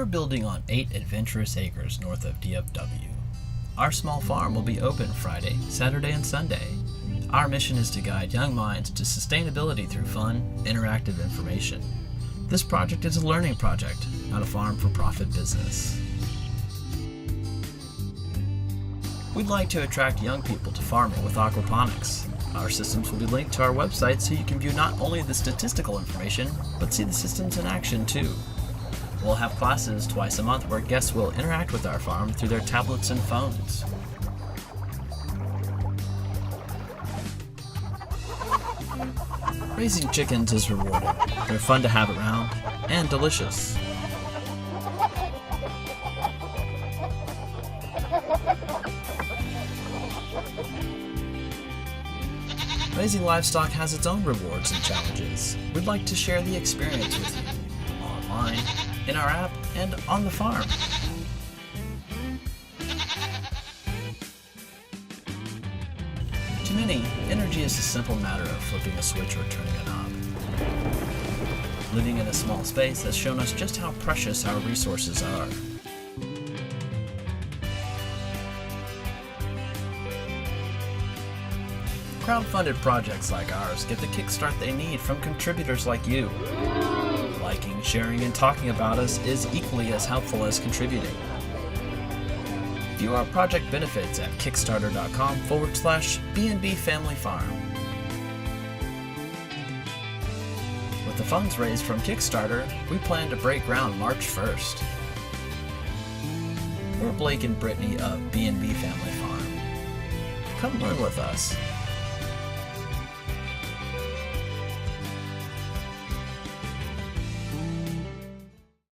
building on 8 adventurous acres north of DFW. Our small farm will be open Friday, Saturday, and Sunday. Our mission is to guide young minds to sustainability through fun, interactive information. This project is a learning project, not a farm-for-profit business. We'd like to attract young people to farming with aquaponics. Our systems will be linked to our website so you can view not only the statistical information, but see the systems in action too. We'll have classes twice a month where guests will interact with our farm through their tablets and phones. Raising chickens is rewarding. They're fun to have around and delicious. Raising livestock has its own rewards and challenges. We'd like to share the experience with you, online, in our app, and on the farm. To many, energy is a simple matter of flipping a switch or turning a knob. Living in a small space has shown us just how precious our resources are. Crowdfunded projects like ours get the kickstart they need from contributors like you. Liking, sharing, and talking about us is equally as helpful as contributing. View our project benefits at kickstarter.com/B&B Family Farm. With the funds raised from Kickstarter, we plan to break ground March 1st. We're Blake and Brittany of B&B Family Farm. Come learn with us.